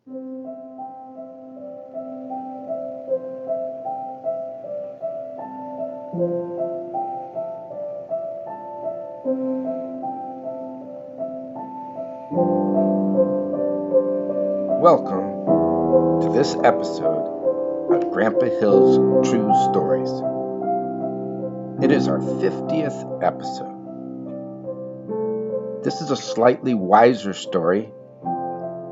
Welcome to this episode of Grandpa Hill's True Stories. It is our 50th episode. This is a slightly wiser story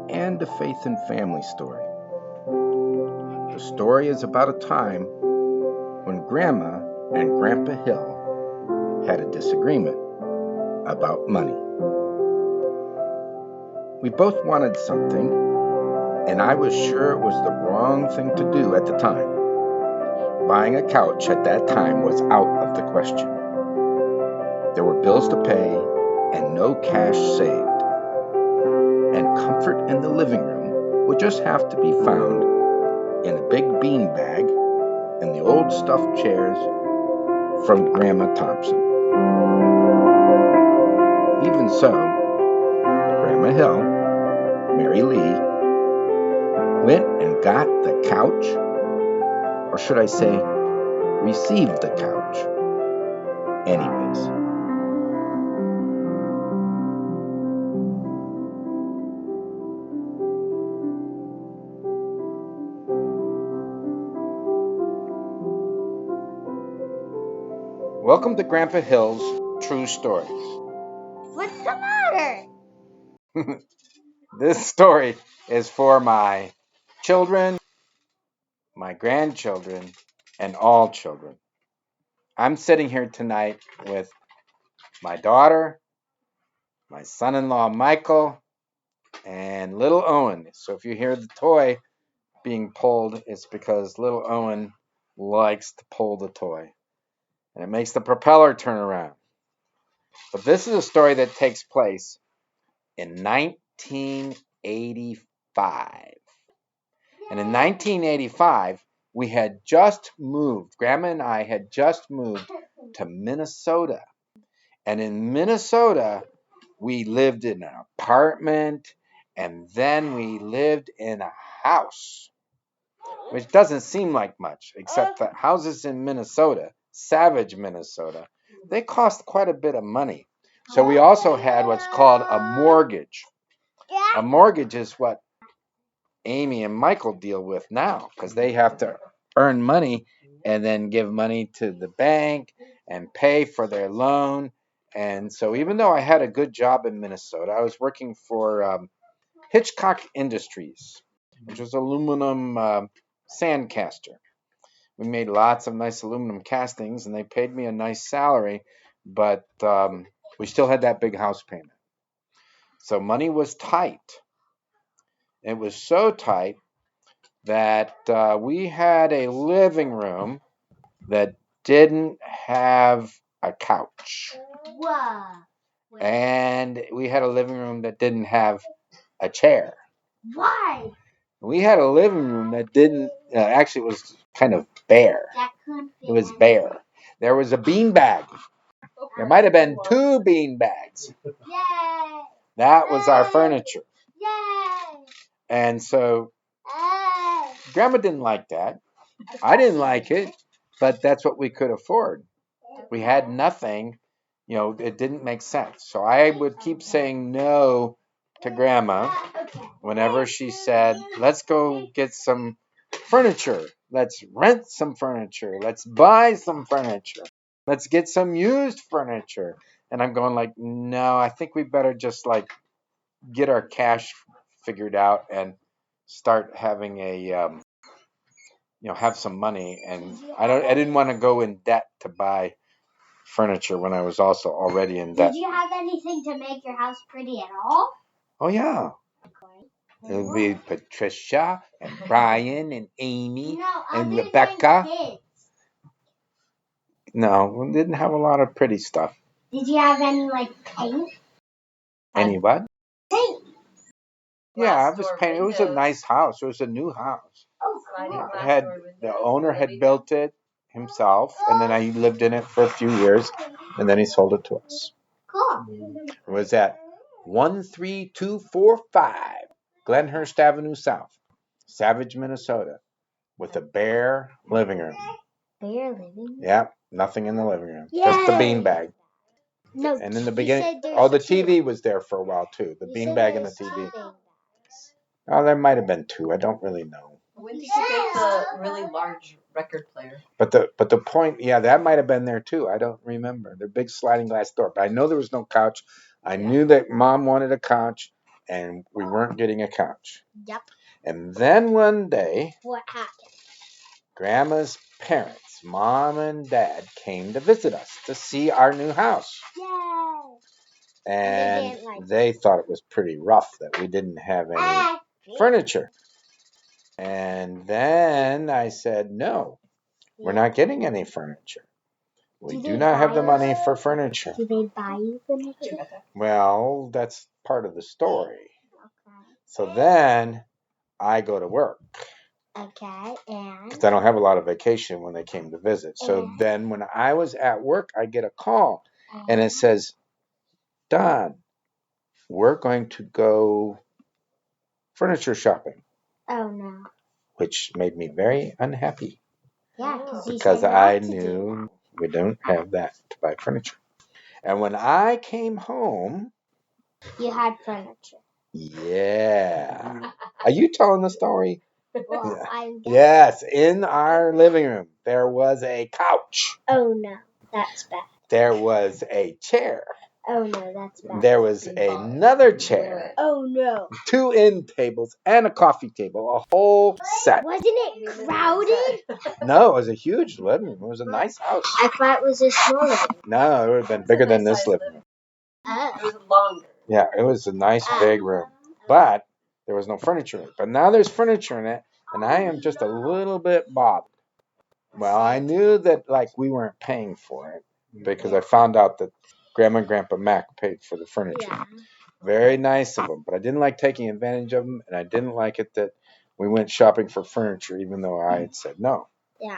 and a faith and family story. The story is about a time when Grandma and Grandpa Hill had a disagreement about money. We both wanted something, and I was sure it was the wrong thing to do at the time. Buying a couch at that time was out of the question. There were bills to pay and no cash saved. And comfort in the living room would just have to be found in a big bean bag and the old stuffed chairs from Grandma Thompson. Even so, Grandma Hill, Mary Lee, went and got the couch, or should I say, received the couch, anyways. Welcome to Grandpa Hill's True Stories. What's the matter? This story is for my children, my grandchildren, and all children. I'm sitting here tonight with my daughter, my son-in-law Michael, and little Owen. So if you hear the toy being pulled, it's because little Owen likes to pull the toy. And it makes the propeller turn around. But this is a story that takes place in 1985. And in 1985, we had just moved. Grandma and I had just moved to Minnesota. And in Minnesota, we lived in an apartment, and then we lived in a house, which doesn't seem like much, except that houses in Minnesota, Savage, Minnesota, they cost quite a bit of money. So we also had what's called a mortgage. A mortgage is what Amy and Michael deal with now, because they have to earn money and then give money to the bank and pay for their loan. And so even though I had a good job in Minnesota, I was working for Hitchcock Industries, which was aluminum sand caster. We made lots of nice aluminum castings, and they paid me a nice salary, but we still had that big house payment. So money was tight. It was so tight that we had a living room that didn't have a couch. Wow. And we had a living room that didn't have a chair. Why? We had a living room that didn't, actually it was kind of bare. It was bare. There was a bean bag. There might have been 2 bean bags. Yay! That was our furniture. Yay! And so Grandma didn't like that. I didn't like it, but that's what we could afford. We had nothing, it didn't make sense. So I would keep saying no to Grandma whenever she said, let's go get some furniture. Let's rent some furniture. Let's buy some furniture. Let's get some used furniture. And I'm going like, no, I think we better just get our cash figured out and start having have some money. And I didn't want to go in debt to buy furniture when I was also already in debt. Did you have anything to make your house pretty at all? Oh yeah. It would be Patricia and Brian and Amy and Rebecca. No, we didn't have a lot of pretty stuff. Did you have any paint? Any what? Paint. Yeah, it was paint. It was a nice house. It was a new house. Oh, cool. The owner had built it himself, and then I lived in it for a few years, and then he sold it to us. Cool. It was at 13245 Glenhurst Avenue South, Savage, Minnesota, with a bare living room. Bare living room? Yep, nothing in the living room. Just the beanbag. No, And in the beginning, the TV was there for a while too. The beanbag and the TV. Oh, there might have been 2. I don't really know. When did you get the really large record player? But the point, yeah, that might have been there too. I don't remember. The big sliding glass door. But I know there was no couch. I knew that Mom wanted a couch, and we weren't getting a couch. Yep. And then one day, What happened? Grandma's parents, Mom and Dad, came to visit us to see our new house. Yay! And they thought it was pretty rough that we didn't have any furniture. And then I said, no, we're not getting any furniture. We do not have the money for furniture. Do they buy you furniture? Well, that's part of the story. Okay. So then I go to work. Okay, and? Because I don't have a lot of vacation when they came to visit. So then when I was at work, I get a call. And it says, Don, we're going to go furniture shopping. Oh, no. Which made me very unhappy. Yeah, because I knew we don't have that to buy furniture. And when I came home... You had furniture. Yeah. Are you telling the story? Well, yeah. Yes, in our living room, there was a couch. Oh, no. That's bad. There was a chair. Oh, no, that's bad. There was another chair. Oh, no. 2 end tables and a coffee table. A whole set. Wasn't it crowded? No, it was a huge living room. It was a nice house. I thought it was a small living room. No, it would have been bigger than this living room. It was longer. Yeah, it was a nice big room. But there was no furniture in it. But now there's furniture in it, and I am just a little bit bothered. Well, I knew that we weren't paying for it because I found out that Grandma and Grandpa Mack paid for the furniture. Yeah. Very nice of them, but I didn't like taking advantage of them, and I didn't like it that we went shopping for furniture even though I had said no. Yeah.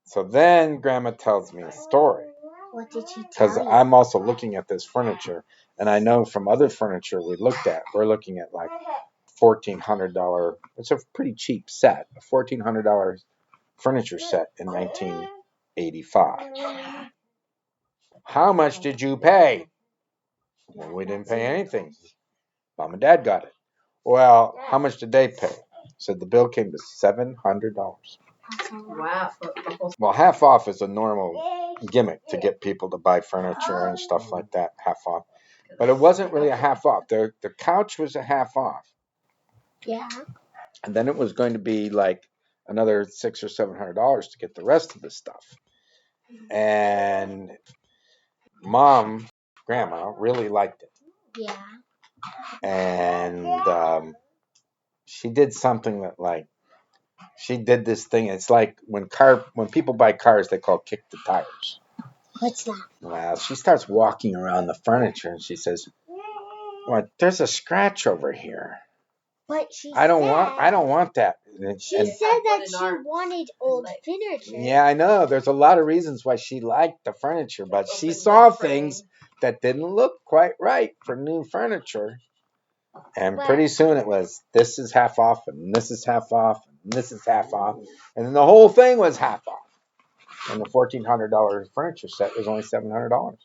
So then Grandma tells me a story. What did she tell you? Because I'm also looking at this furniture, and I know from other furniture we looked at, we're looking at $1,400. It's a pretty cheap set, a $1,400 furniture set in 1985. How much did you pay? Well, we didn't pay anything. Mom and Dad got it. Well, how much did they pay? Said the bill came to $700. Wow. Well, half off is a normal gimmick to get people to buy furniture and stuff like that, half off. But it wasn't really a half off. The couch was a half off. Yeah. And then it was going to be another $600 or $700 to get the rest of the stuff. And Mom, Grandma, really liked it. Yeah. And she did something that she did this thing. It's like when people buy cars, they call kick the tires. What's that? Well, she starts walking around the furniture and she says, "Well, there's a scratch over here." But I don't want that. She said that she wanted old furniture. Yeah, I know. There's a lot of reasons why she liked the furniture, but she saw things that didn't look quite right for new furniture. And pretty soon it was, this is half off, and this is half off, and this is half off. And then the whole thing was half off. And the $1,400 furniture set was only $700.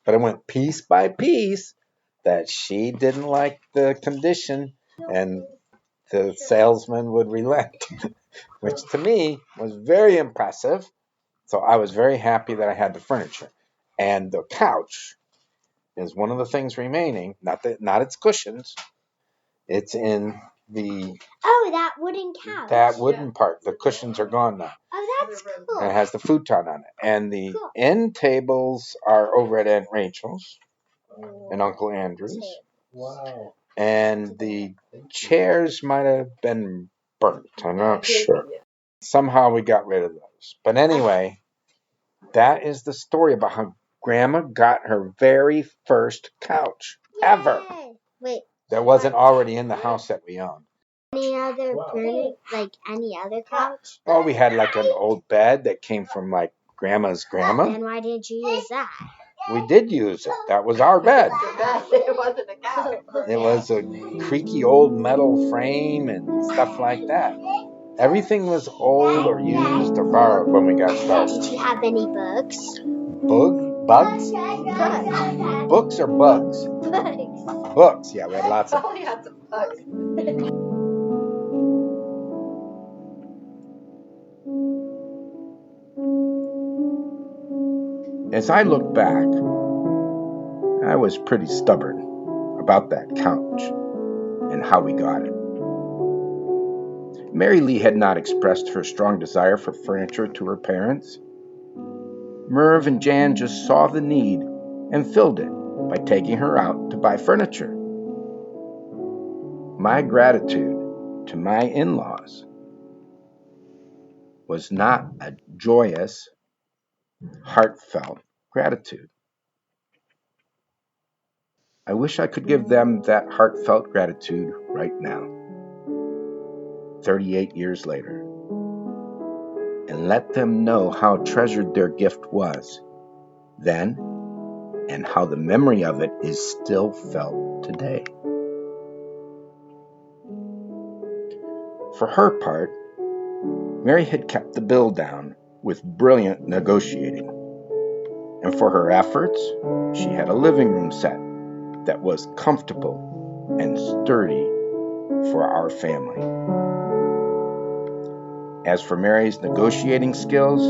But it went piece by piece that she didn't like the condition, and the salesman would relent, which to me was very impressive. So I was very happy that I had the furniture. And the couch is one of the things remaining, not its cushions. It's in the... Oh, that wooden couch. That wooden part. The cushions are gone now. Oh, that's cool. And it has the futon on it. And the end tables are over at Aunt Rachel's and Uncle Andrew's. Wow. And the chairs might have been burnt. I'm not sure. Somehow we got rid of those. But anyway, that is the story about how Grandma got her very first couch ever. Wait. That wasn't already in the house that we owned. Any other any other couch? Oh, we had an old bed that came from Grandma's grandma. Then why didn't you use that? We did use it. That was our bed. It wasn't a couch. It was a creaky old metal frame and stuff like that. Everything was old or used or borrowed when we got started. Did you have any books? Bugs? Books or bugs? Books. Books. Yeah, we had lots of. Only had some bugs. As I look back, I was pretty stubborn about that couch and how we got it. Mary Lee had not expressed her strong desire for furniture to her parents. Merv and Jan just saw the need and filled it by taking her out to buy furniture. My gratitude to my in-laws was not a joyous, heartfelt gratitude. I wish I could give them that heartfelt gratitude right now, 38 years later, and let them know how treasured their gift was then and how the memory of it is still felt today. For her part, Mary had kept the bill down with brilliant negotiating, and for her efforts, she had a living room set that was comfortable and sturdy for our family. As for Mary's negotiating skills,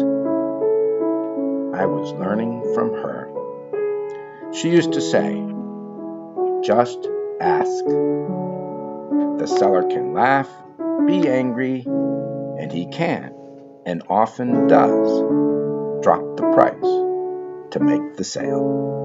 I was learning from her. She used to say, "Just ask. The seller can laugh, be angry, and he can, and often does, drop the price to make the sale."